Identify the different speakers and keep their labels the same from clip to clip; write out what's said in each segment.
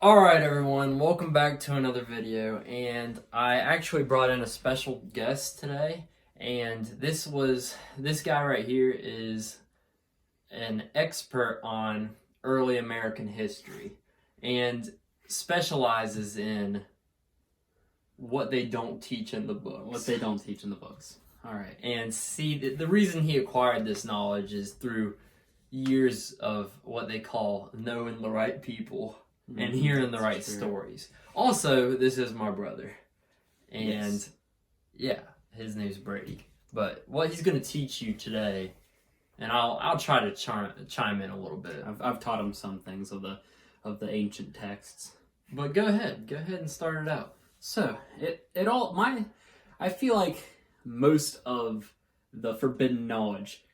Speaker 1: Alright everyone, welcome back to another video, and I actually brought in a special guest today, and this guy right here is an expert on early American history, and specializes in what they don't teach in the books.
Speaker 2: What they don't teach in the books. Alright.
Speaker 1: And see, the reason he acquired this knowledge is through years of what they call knowing the right people. And hearing the right stories. Also, this is my brother. And yeah, his name's Brady. But what he's going to teach you today, and I'll try to chime in a little bit.
Speaker 2: I've taught him some things of the ancient texts.
Speaker 1: But go ahead and start it out.
Speaker 2: So, I feel like most of the forbidden knowledge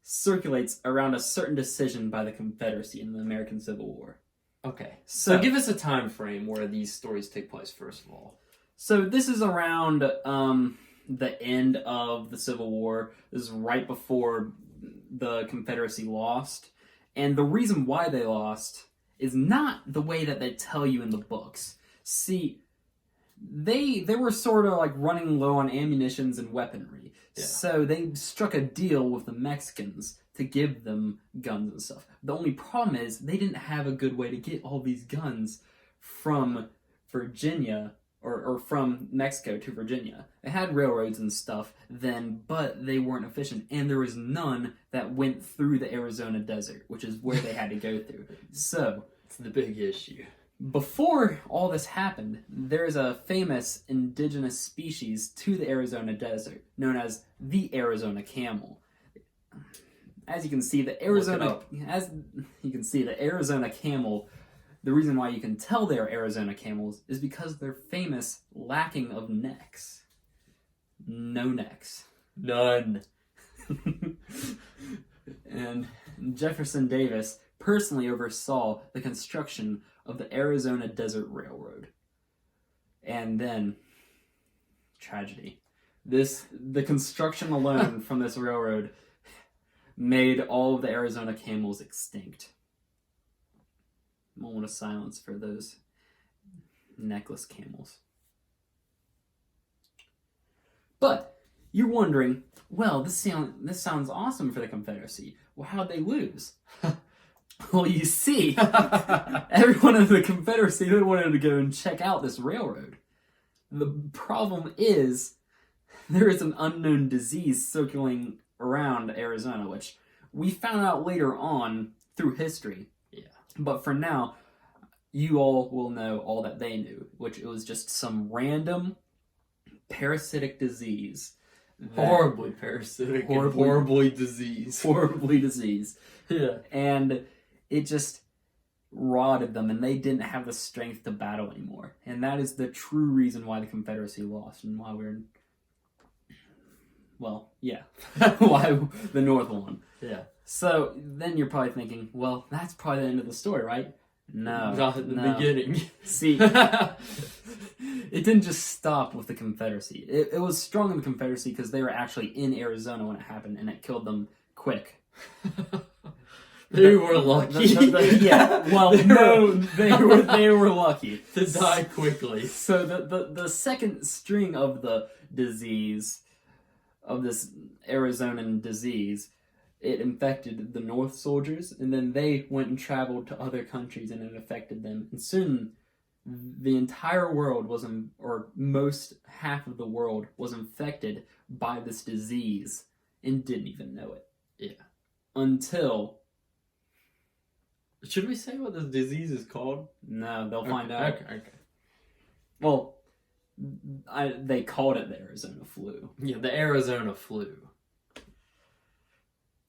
Speaker 2: circulates around a certain decision by the Confederacy in the American Civil War.
Speaker 1: Okay, so give us a time frame where these stories take place, first of all.
Speaker 2: So this is around the end of the Civil War. This is right before the Confederacy lost. And the reason why they lost is not the way that they tell you in the books. See, they were sort of like running low on ammunitions and weaponry. Yeah. So they struck a deal with the Mexicans to give them guns and stuff. The only problem is they didn't have a good way to get all these guns from Virginia or from Mexico to Virginia. They had railroads and stuff then, but they weren't efficient, and there was none that went through the Arizona desert, which is where they had to go through. So
Speaker 1: it's the big issue.
Speaker 2: Before all this happened, there is a famous indigenous species to the Arizona desert known as the Arizona Camel. As you can see, the Arizona Camel, the reason why you can tell they're Arizona camels is because they're famous lacking of necks. No necks.
Speaker 1: None.
Speaker 2: And Jefferson Davis personally oversaw the construction of the Arizona Desert Railroad. And then, tragedy. The construction alone from this railroad made all of the Arizona camels extinct. Moment of silence for those necklace camels. But you're wondering, well, this sounds awesome for the Confederacy. Well, how'd they lose? Well, you see, everyone in the Confederacy wanted to go and check out this railroad. The problem is there is an unknown disease circulating around Arizona, which we found out later on through history.
Speaker 1: Yeah.
Speaker 2: But for now, you all will know all that they knew, which it was just some random parasitic disease.
Speaker 1: Horribly parasitic. Horribly disease.
Speaker 2: Horribly disease.
Speaker 1: Yeah.
Speaker 2: And it just rotted them, and they didn't have the strength to battle anymore. And that is the true reason why the Confederacy lost, and why we're... Well, yeah. Why the North won.
Speaker 1: Yeah.
Speaker 2: So, then you're probably thinking, well, that's probably the end of the story, right? No.
Speaker 1: Not at the beginning.
Speaker 2: See, it didn't just stop with the Confederacy. It was strong in the Confederacy because they were actually in Arizona when it happened, and it killed them quick.
Speaker 1: They were lucky.
Speaker 2: Yeah, well, no, they were lucky.
Speaker 1: To die quickly.
Speaker 2: So the second string of the disease, of this Arizonan disease, it infected the North soldiers, and then they went and traveled to other countries, and it affected them. And soon, the entire world or most half of the world was infected by this disease, and didn't even know it.
Speaker 1: Yeah.
Speaker 2: Until...
Speaker 1: Should we say what this disease is called?
Speaker 2: No, they'll find out.
Speaker 1: Okay.
Speaker 2: Well, they called it the Arizona flu.
Speaker 1: Yeah, the Arizona flu.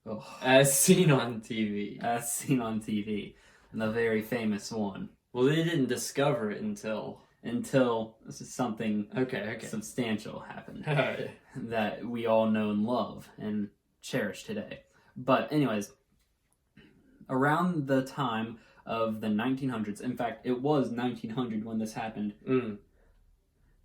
Speaker 2: Oh.
Speaker 1: As seen on TV.
Speaker 2: As seen on TV. And the very famous one.
Speaker 1: Well, they didn't discover it until
Speaker 2: something substantial happened.
Speaker 1: Right.
Speaker 2: That we all know and love and cherish today. But anyways, around the time of the 1900s, in fact, it was 1900 when this happened,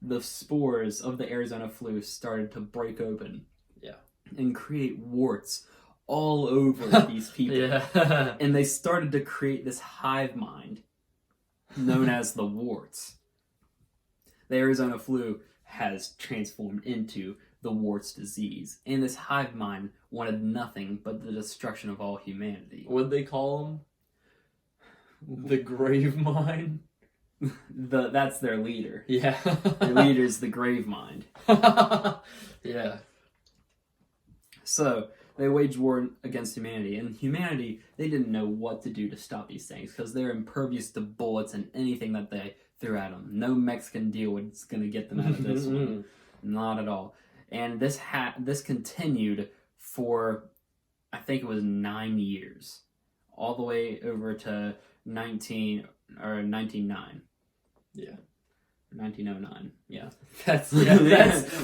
Speaker 2: the spores of the Arizona flu started to break open.
Speaker 1: Yeah.
Speaker 2: And create warts all over these people.
Speaker 1: Yeah.
Speaker 2: And they started to create this hive mind known as the warts. The Arizona flu has transformed into the warts disease, and this hive mind wanted nothing but the destruction of all humanity.
Speaker 1: What'd they call them? The grave mind?
Speaker 2: That's their leader.
Speaker 1: Yeah.
Speaker 2: Their leader's the grave mind.
Speaker 1: Yeah.
Speaker 2: So, they waged war against humanity, and humanity, they didn't know what to do to stop these things, because they're impervious to bullets and anything that they threw at them. No Mexican deal was going to get them out of this one. Not at all. And this continued for, I think it was 9 years, all the way over to 1909.
Speaker 1: Yeah.
Speaker 2: 1909. Yeah.
Speaker 1: That's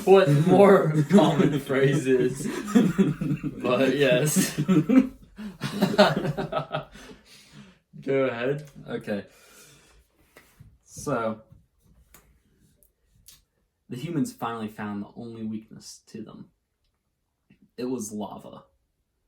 Speaker 1: what more common phrase is. But yes. Go ahead.
Speaker 2: Okay. So, the humans finally found the only weakness to them. It was lava.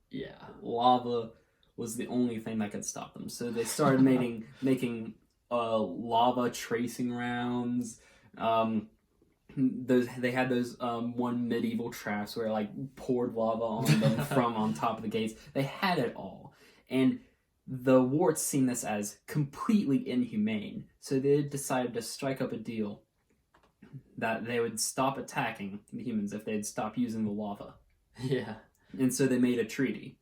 Speaker 1: Yeah.
Speaker 2: Lava was the only thing that could stop them. So they started making lava tracing rounds. They had those one medieval traps where like poured lava on them from on top of the gates. They had it all, and the warts seen this as completely inhumane. So they decided to strike up a deal that they would stop attacking the humans if they'd stop using the lava.
Speaker 1: Yeah.
Speaker 2: And so they made a treaty.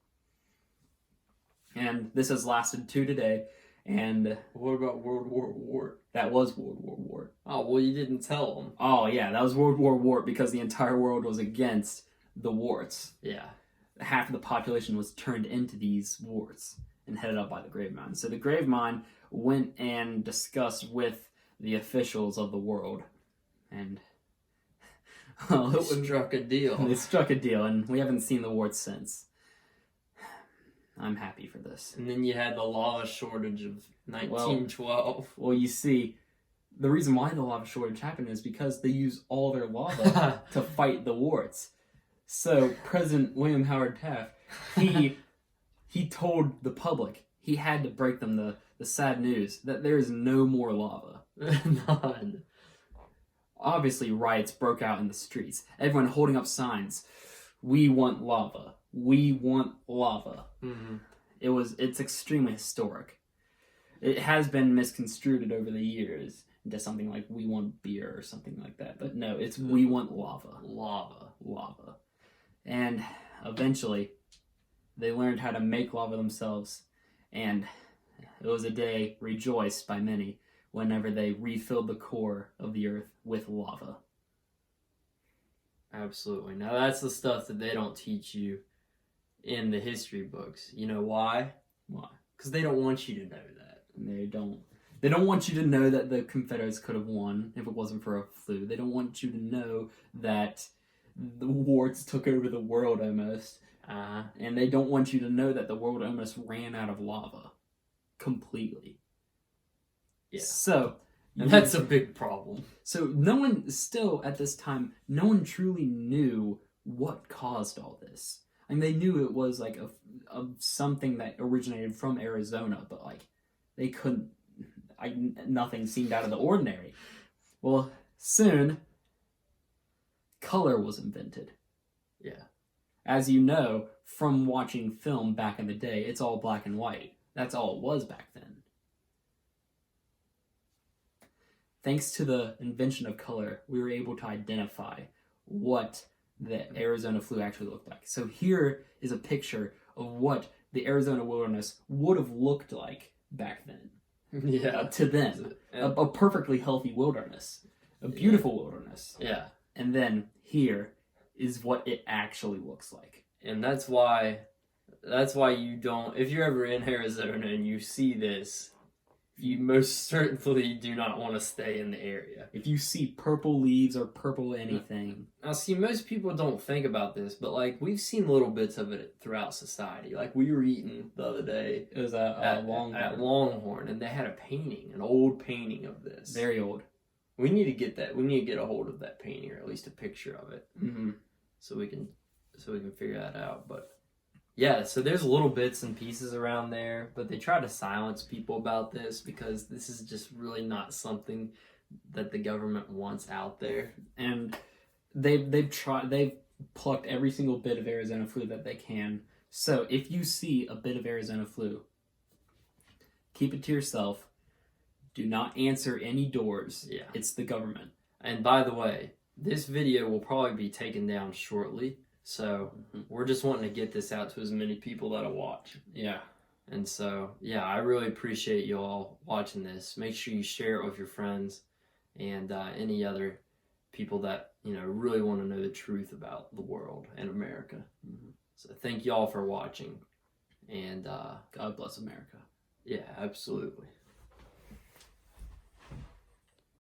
Speaker 2: And this has lasted to today. And
Speaker 1: what about World War Wart?
Speaker 2: That was World War Wart.
Speaker 1: Oh, well, you didn't tell them.
Speaker 2: Oh, yeah, that was World War Wart because the entire world was against the warts.
Speaker 1: Yeah.
Speaker 2: Half of the population was turned into these warts and headed up by the grave mind. So the grave mind went and discussed with the officials of the world. And
Speaker 1: they struck a deal.
Speaker 2: They struck a deal, and we haven't seen the warts since. I'm happy for this.
Speaker 1: And then you had the lava shortage of 1912.
Speaker 2: Well, you see, the reason why the lava shortage happened is because they used all their lava to fight the warts. So President William Howard Taft, he told the public, he had to break them the sad news that there is no more lava.
Speaker 1: None.
Speaker 2: Obviously, riots broke out in the streets. Everyone holding up signs. We want lava. We want lava.
Speaker 1: Mm-hmm.
Speaker 2: It's extremely historic. It has been misconstrued over the years into something like we want beer or something like that. But no, it's we want lava. Lava. And eventually, they learned how to make lava themselves. And it was a day rejoiced by many whenever they refilled the core of the earth with lava.
Speaker 1: Absolutely. Now that's the stuff that they don't teach you in the history books. You know why?
Speaker 2: Why?
Speaker 1: Because they don't want you to know that.
Speaker 2: They don't want you to know that the Confederates could have won if it wasn't for a flu. They don't want you to know that the warts took over the world almost. And they don't want you to know that the world almost ran out of lava. Completely.
Speaker 1: Yeah.
Speaker 2: So...
Speaker 1: And that's a big problem.
Speaker 2: So no one, still at this time, no one truly knew what caused all this. I mean, they knew it was like a something that originated from Arizona, but like they couldn't. Nothing seemed out of the ordinary. Well, soon, color was invented.
Speaker 1: Yeah.
Speaker 2: As you know from watching film back in the day, it's all black and white. That's all it was back then. Thanks to the invention of color, we were able to identify what the Arizona flu actually looked like. So here is a picture of what the Arizona wilderness would have looked like back then.
Speaker 1: Yeah.
Speaker 2: To them. A perfectly healthy wilderness. A beautiful wilderness.
Speaker 1: Yeah.
Speaker 2: And then here is what it actually looks like.
Speaker 1: And that's why you don't, if you're ever in Arizona and you see this, you most certainly do not want to stay in the area.
Speaker 2: If you see purple leaves or purple anything.
Speaker 1: Now, see, most people don't think about this, but, like, we've seen little bits of it throughout society. Like, we were eating the other day.
Speaker 2: It was at
Speaker 1: Longhorn, and they had a painting, an old painting of this.
Speaker 2: Very old.
Speaker 1: We need to get that. We need to get a hold of that painting, or at least a picture of it,
Speaker 2: Mm-hmm.
Speaker 1: so we can figure that out. But Yeah, so there's little bits and pieces around there, but they try to silence people about this because this is just really not something that the government wants out there.
Speaker 2: And they've plucked every single bit of Arizona flu that they can. So if you see a bit of Arizona flu, keep it to yourself. Do not answer any doors.
Speaker 1: Yeah.
Speaker 2: It's the government.
Speaker 1: And by the way, this video will probably be taken down shortly. So we're just wanting to get this out to as many people that'll watch.
Speaker 2: Yeah.
Speaker 1: And so, yeah, I really appreciate you all watching this. Make sure you share it with your friends and any other people that, really want to know the truth about the world and America. So thank you all for watching. And
Speaker 2: God bless America.
Speaker 1: Yeah, absolutely.